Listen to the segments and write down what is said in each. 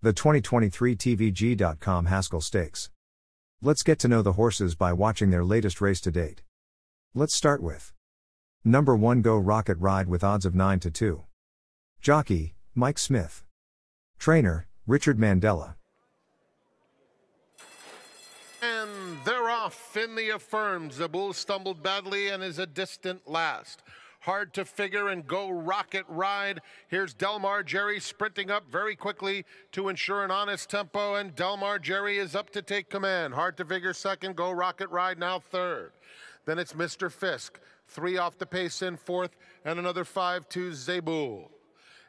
The 2023 TVG.com Haskell Stakes. Let's get to know the horses by watching their latest race to date. Let's start with number 1 Go Rocket Ride with odds of 9-2. Jockey, Mike Smith. Trainer, Richard Mandela. And they're off in the affirmed. Zabul stumbled badly and is a distant last. Hard to figure and Go Rocket Ride. Here's Delmar Jerry sprinting up very quickly to ensure an honest tempo, and Delmar Jerry is up to take command. Hard to figure second, Go Rocket Ride now third. Then it's Mr. Fisk, 3 off the pace in fourth, and another 5 to Zabul.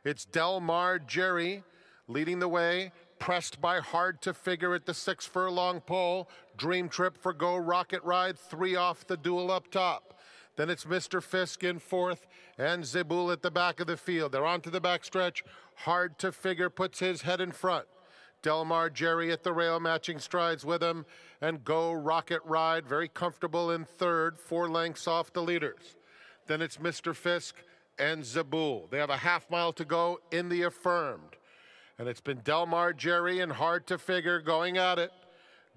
It's Delmar Jerry leading the way, pressed by Hard to Figure at the 6 furlong pole. Dream Trip for Go Rocket Ride, 3 off the duel up top. Then it's Mr. Fisk in fourth and Zabul at the back of the field. They're onto the back stretch. Hard to Figure puts his head in front. Delmar Jerry at the rail matching strides with him, and Go Rocket Ride very comfortable in third, 4 lengths off the leaders. Then it's Mr. Fisk and Zabul. They have a half mile to go in the affirmed. And it's been Delmar Jerry and Hard to Figure going at it.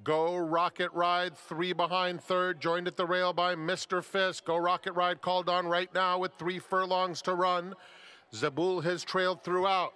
Go Rocket Ride, 3 behind third, joined at the rail by Mr. Fisk. Go Rocket Ride called on right now with 3 furlongs to run. Zabul has trailed throughout.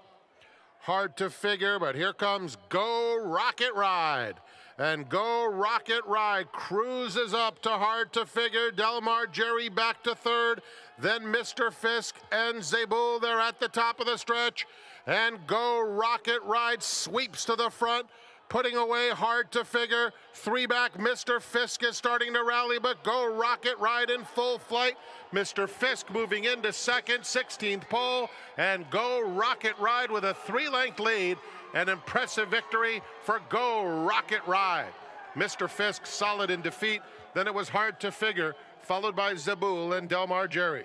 Hard to Figure, but here comes Go Rocket Ride. And Go Rocket Ride cruises up to Hard to Figure. Delmar Jerry back to third. Then Mr. Fisk and Zabul, they're at the top of the stretch. And Go Rocket Ride sweeps to the front, putting away Hard to Figure. 3 back, Mr. Fisk is starting to rally, but Go Rocket Ride in full flight. Mr. Fisk moving into second, 16th pole, and Go Rocket Ride with a 3-length lead. An impressive victory for Go Rocket Ride. Mr. Fisk solid in defeat. Then it was Hard to Figure, followed by Zabul and Delmar Jerry.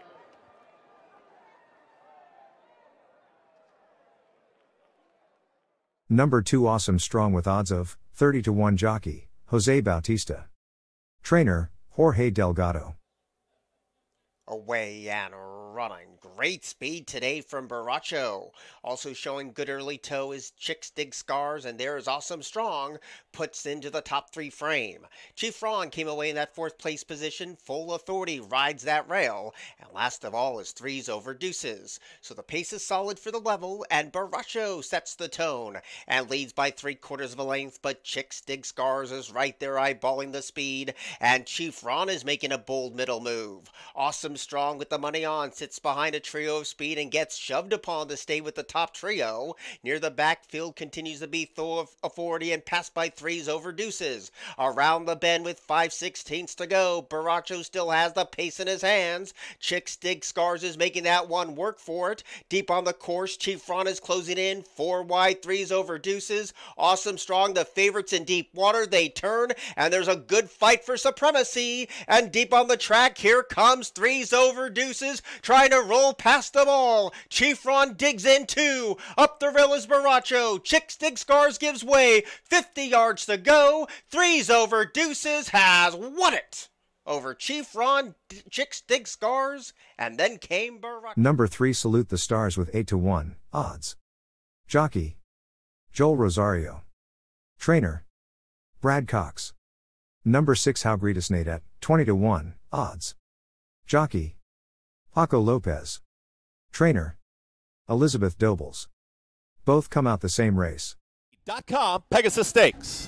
Number 2 Awesome Strong with odds of 30-1 Jockey, Jose Bautista. Trainer, Jorge Delgado. Away and running. Great speed today from Baracho. Also showing good early toe is Chicks Dig Scars, and there is Awesome Strong, puts into the top 3 frame. Chief Ron came away in that 4th place position. Full Authority rides that rail, and last of all is 3s over Deuces. So the pace is solid for the level, and Baracho sets the tone and leads by 3/4 of a length, but Chicks Dig Scars is right there eyeballing the speed, and Chief Ron is making a bold middle move. Awesome Strong with the money on sits behind a trio of speed and gets shoved upon to stay with the top trio. Near the backfield continues to be Thor Authority and passed by 3s over Deuces. Around the bend with 5/16 to go, Baracho still has the pace in his hands. Chicks Dig Scars is making that one work for it. Deep on the course, Chief Ron is closing in. 4 wide, 3s over Deuces. Awesome Strong, the favorites in deep water. They turn, and there's a good fight for supremacy. And deep on the track, here comes 3s over Deuces, trying to roll past them all. Chief Ron digs in 2. Up the rail is Baracho. Chicks Dig Scars gives way. 50 yards to go. 3s over Deuces has won it over Chief Ron, Chicks Dig Scars, and then came Baracho. Number 3 Salute the Stars with 8-1 odds. Jockey, Joel Rosario. Trainer, Brad Cox. Number 6 How Greatest Nate at 20-1 odds. Jockey, Paco Lopez. Trainer, Elizabeth Dobles. Both come out the same race. Pegasus Stakes.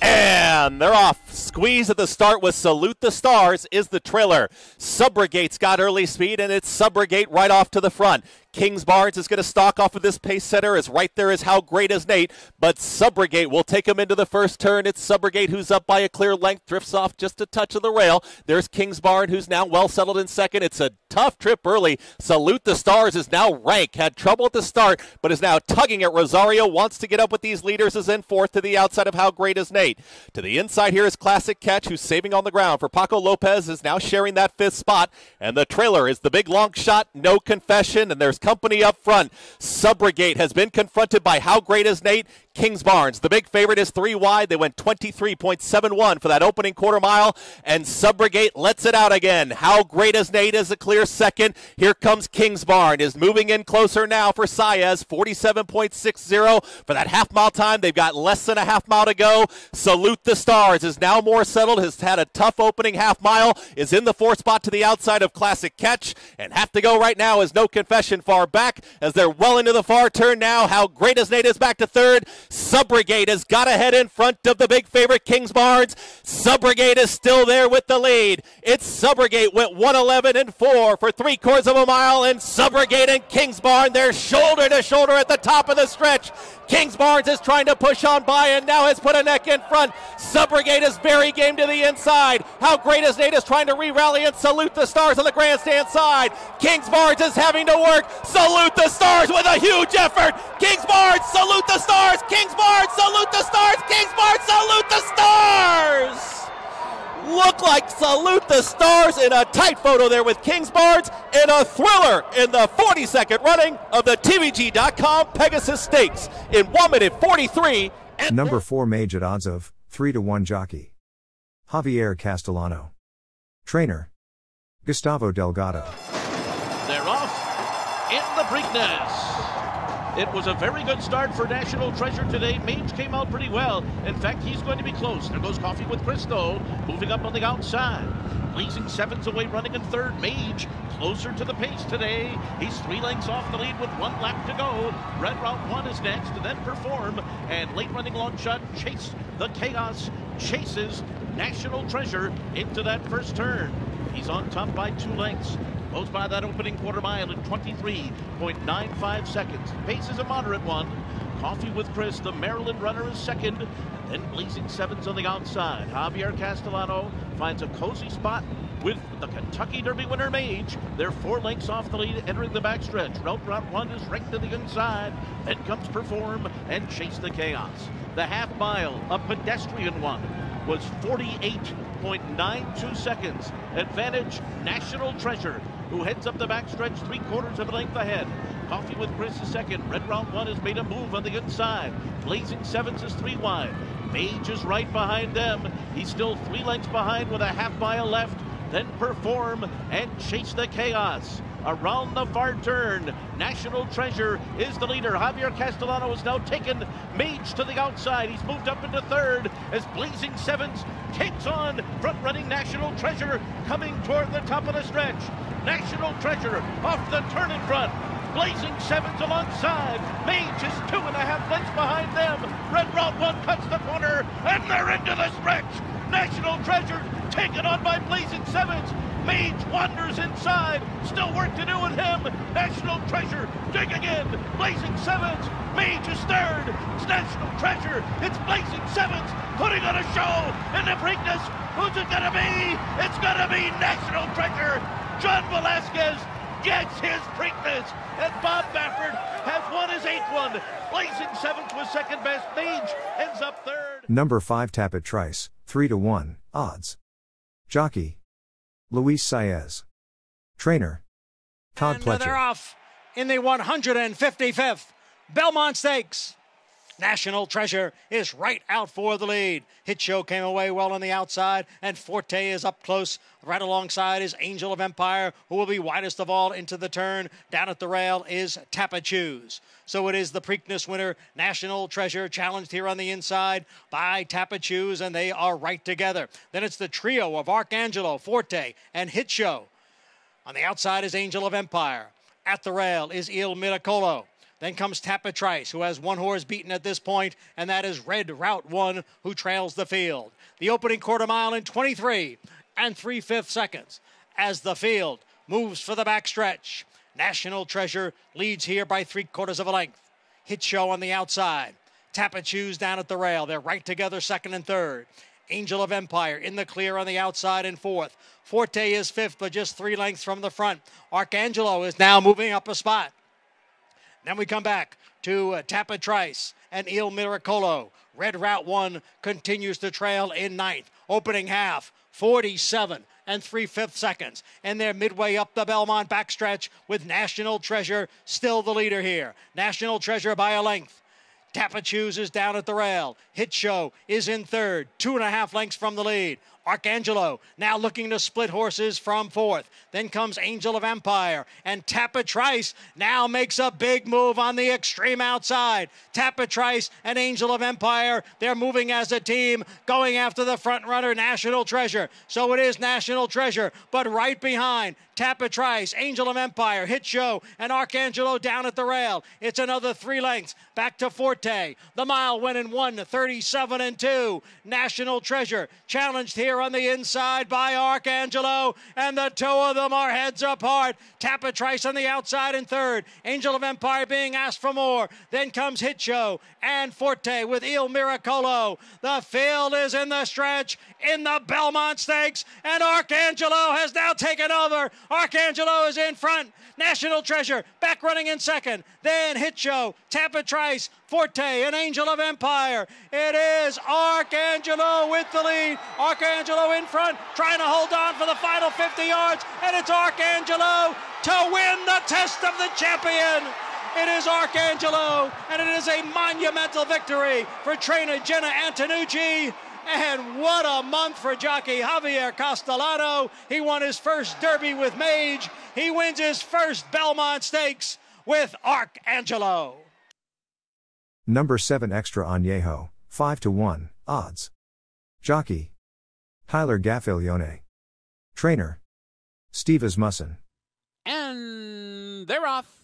And they're off. Squeeze at the start with Salute the Stars is the trailer. Subrogate's got early speed, and it's Subrogate right off to the front. Kings Barnes is going to stalk off of this pace setter. Is right there is How Great Is Nate, but Subrogate will take him into the first turn. It's Subrogate who's up by a clear length, drifts off just a touch of the rail. There's Kings Barnes who's now well settled in second. It's a tough trip early. Salute the Stars is now rank. Had trouble at the start, but is now tugging at Rosario. Wants to get up with these leaders. Is in fourth to the outside of How Great Is Nate. To the inside here is Classic Catch, who's saving on the ground. For Paco Lopez is now sharing that 5th spot. And the trailer is the big long shot, No Confession. And there's company up front. Subrogate has been confronted by How Great Is Nate? Kings Barnes. The big favorite is 3 wide. They went 23.71 for that opening quarter mile, and Subrogate lets it out again. How Great Is Nate is a clear second. Here comes Kings Barnes, is moving in closer now for Saez, 47.60 for that half-mile time. They've got less than a half-mile to go. Salute the Stars is now more settled, has had a tough opening half-mile, is in the 4th spot to the outside of Classic Catch, and have to go right now is No Confession far back as they're well into the far turn now. How Great Is Nate is back to 3rd. Subrogate has got ahead in front of the big favorite Kings Barnes. Subrogate is still there with the lead. It's Subrogate went 1:11.4 for 3/4 of a mile, and Subrogate and Kings Barnes, they're shoulder to shoulder at the top of the stretch. Kings Barnes is trying to push on by and now has put a neck in front. Subrogate is very game to the inside. How Great Is Nate is trying to re-rally and Salute the Stars on the grandstand side. Kings Barnes is having to work. Salute the Stars with a huge effort. Kings Barnes, Salute the Stars. Kings Barnes, Salute the Stars. Kings Barnes, Salute the Stars. Look like Salute the Stars in a tight photo there with Kings Barnes in a thriller in the 42nd running of the TVG.com Pegasus Stakes in 1:43. Number 4 mage at odds of 3-1 jockey. Javier Castellano. Trainer. Gustavo Delgado. They're off in the Preakness. It was a very good start for National Treasure today. Mage came out pretty well. In fact, he's going to be close. There goes Coffee with Cristo, moving up on the outside. Blazing Sevens away, running in 3rd. Mage closer to the pace today. He's 3 lengths off the lead with 1 lap to go. Red Route 1 is next, and then Perform. And late running long shot, Chase the Chaos, chases National Treasure into that first turn. He's on top by 2 lengths. Goes by that opening quarter mile in 23.95 seconds. Pace is a moderate one. Coffee with Chris, the Maryland runner, is second. And then Blazing Sevens on the outside. Javier Castellano finds a cozy spot with the Kentucky Derby winner Mage. They're 4 lengths off the lead entering the backstretch. Route 1 is right to the inside. Then comes Perform and Chase the Chaos. The half mile, a pedestrian one, was 48.92 seconds. Advantage National Treasure, who heads up the backstretch 3/4 of a length ahead. Coffee with Chris is second. Red Route 1 has made a move on the inside. Blazing Sevens is 3 wide. Mage is right behind them. He's still 3 lengths behind with a half mile left. Then Perform and Chase the Chaos. Around the far turn, National Treasure is the leader. Javier Castellano has now taken Mage to the outside. He's moved up into 3rd as Blazing Sevens takes on front-running National Treasure coming toward the top of the stretch. National Treasure off the turn in front. Blazing Sevens alongside. Mage is 2.5 lengths behind them. Red Route 1 cuts the corner, and they're into the stretch. National Treasure taken on by Blazing Sevens. Mage wanders inside. Still work to do with him. National Treasure digging in. Blazing Sevens. Mage is 3rd. It's National Treasure. It's Blazing Sevens putting on a show in the Preakness. Who's it going to be? It's going to be National Treasure. John Velasquez gets his Preakness, and Bob Baffert has won his 8th one. Blazing Sevens was second best. Mage ends up 3rd. Number 5 Tapit Trice, 3-1 odds. Jockey. Luis Saez. Trainer. Todd And Pletcher. they're off in the 155th Belmont Stakes. National Treasure is right out for the lead. Hit Show came away well on the outside, and Forte is up close. Right alongside is Angel of Empire, who will be widest of all into the turn. Down at the rail is Tapachus. So it is the Preakness winner, National Treasure, challenged here on the inside by Tapachus, and they are right together. Then it's the trio of Arcangelo, Forte, and Hit Show. On the outside is Angel of Empire. At the rail is Il Miracolo. Then comes Tapit Trice, who has 1 horse beaten at this point, and that is Red Route 1, who trails the field. The opening quarter mile in 23 3/5 seconds as the field moves for the backstretch. National Treasure leads here by 3/4 of a length. Hit Show on the outside. Tapachus down at the rail. They're right together, 2nd and 3rd. Angel of Empire in the clear on the outside in 4th. Forte is 5th, but just 3 lengths from the front. Arcangelo is now moving up a spot. Then we come back to Tapatrice and Il Miracolo. Red Route 1 continues to trail in ninth. Opening half, 47 3/5 seconds. And they're midway up the Belmont backstretch with National Treasure still the leader here. National Treasure by a length. Tapachus is down at the rail. Hit Show is in third, 2.5 lengths from the lead. Archangelo now looking to split horses from fourth. Then comes Angel of Empire, and Tapatrice now makes a big move on the extreme outside. Tapatrice and Angel of Empire, they're moving as a team, going after the front runner, National Treasure. So it is National Treasure, but right behind Tapatrice, Angel of Empire, Hit Show, and Archangelo down at the rail. It's another 3 lengths back to Forte. The mile went in 1:37.2. National Treasure challenged here on the inside by Archangelo, and the two of them are heads apart. Tapatrice on the outside in third. Angel of Empire being asked for more. Then comes Hit Show and Forte with Il Miracolo. The field is in the stretch in the Belmont Stakes, and Archangelo has now taken over. Archangelo is in front. National Treasure back running in second. Then Hit Show, Tapatrice, Forte, and Angel of Empire. It is Archangelo with the lead. Archangelo in front, trying to hold on for the final 50 yards, and it's Archangelo to win the test of the champion. It is Archangelo, and it is a monumental victory for trainer Jenna Antonucci. And what a month for jockey Javier Castellano. He won his first Derby with Mage. He wins his first Belmont Stakes with Archangelo. Number 7 Extra Añejo, 5-1, odds. Jockey Tyler Gaffalione. Trainer Steve Asmussen. And they're off.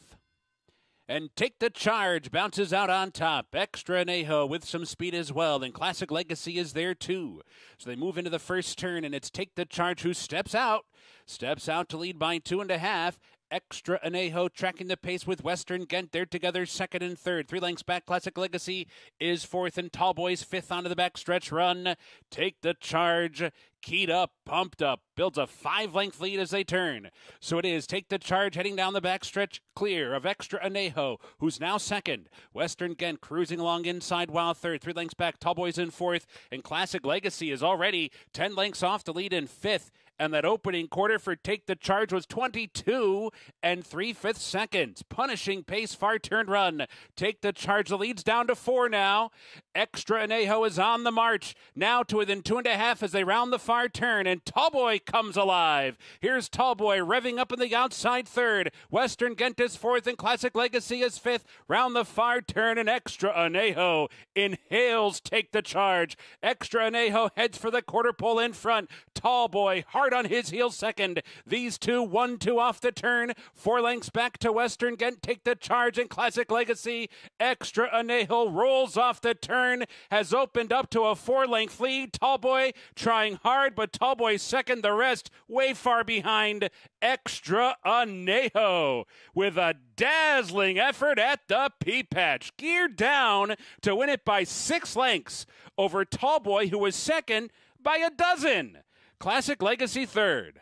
And Take the Charge bounces out on top. Extra Añejo with some speed as well. And Classic Legacy is there too. So they move into the first turn, and it's Take the Charge who steps out to lead by 2.5. Extra Añejo tracking the pace with Western Ghent. They're together second and third. 3 lengths back. Classic Legacy is fourth, and Tallboy's fifth onto the backstretch run. Take the Charge, keyed up, pumped up, builds a 5-length lead as they turn. So it is Take the Charge heading down the backstretch, clear of Extra Añejo, who's now second. Western Ghent cruising along inside while third. 3 lengths back. Tallboy's in fourth, and Classic Legacy is already 10 lengths off to lead in fifth. And that opening quarter for Take the Charge was 22 3/5 seconds. Punishing pace, far turn run. Take the Charge, the lead's down to 4 now. Extra Añejo is on the march, now to within 2.5 as they round the far turn, and Tallboy comes alive. Here's Tallboy revving up in the outside third. Western Ghent is fourth, and Classic Legacy is fifth. Round the far turn, and Extra Añejo inhales Take the Charge. Extra Añejo heads for the quarter pole in front. Tallboy hard on his heels second. These two 1-2 off the turn. 4 lengths back to Western Ghent. Take the Charge and Classic Legacy. Extra Añejo rolls off the turn, has opened up to a 4-length lead. Tallboy trying hard, but Tallboy second, the rest way far behind. Extra Añejo with a dazzling effort at the P-Patch. Geared down to win it by 6 lengths over Tallboy, who was second by a dozen. Classic Legacy third.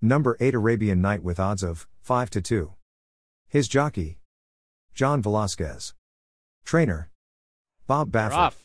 Number 8 Arabian Night with odds of 5-2. His jockey John Velasquez. Trainer Bob Baffert. Off.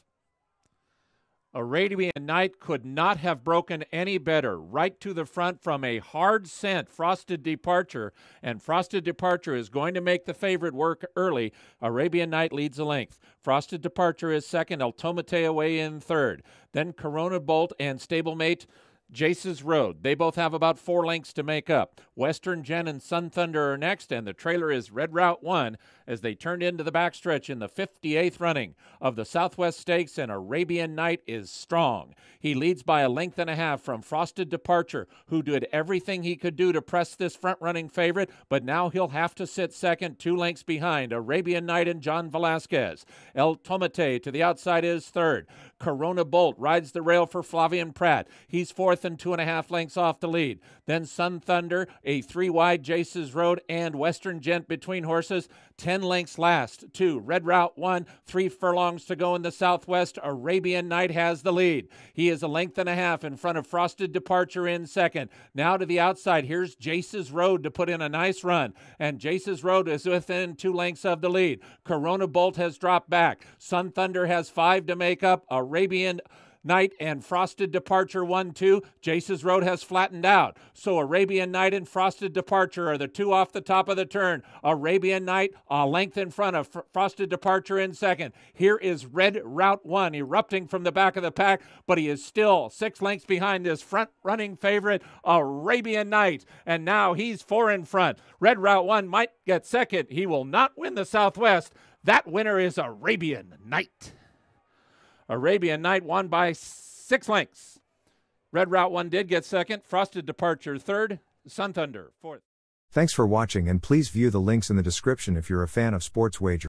Arabian Night could not have broken any better. Right to the front from a hard scent, Frosted Departure. And Frosted Departure is going to make the favorite work early. Arabian Night leads a length. Frosted Departure is second. El Tomate away in third. Then Corona Bolt and stablemate Jace's Road. They both have about 4 lengths to make up. Western Jen and Sun Thunder are next, and the trailer is Red Route 1 as they turned into the backstretch in the 58th running of the Southwest Stakes, and Arabian Night is strong. He leads by 1.5 lengths from Frosted Departure, who did everything he could do to press this front-running favorite, but now he'll have to sit second, 2 lengths behind Arabian Night and John Velasquez. El Tomate to the outside is third. Corona Bolt rides the rail for Flavian Pratt. He's fourth and 2.5 lengths off the lead. Then Sun Thunder, a 3 wide Jace's Road, and Western Gent between horses. 10 10 lengths last to Red Route 1, 3 furlongs to go in the southwest. Arabian Night has the lead. He is a length and a half in front of Frosted Departure in second. Now to the outside, here's Jace's Road to put in a nice run, and Jace's Road is within 2 lengths of the lead. Corona Bolt has dropped back. Sun Thunder has 5 to make up. Arabian Night and Frosted Departure 1-2. Jace's Road has flattened out. So Arabian Night and Frosted Departure are the 2 off the top of the turn. Arabian Night a length in front of Frosted Departure in second. Here is Red Route 1 erupting from the back of the pack, but he is still 6 lengths behind this front running favorite, Arabian Night. And now he's 4 in front. Red Route 1 might get second. He will not win the Southwest. That winner is Arabian Night. Arabian Night won by 6 lengths. Red Route 1 did get second. Frosted Departure third. Sun Thunder fourth. Thanks for watching, and please view the links in the description if you're a fan of sports wagering.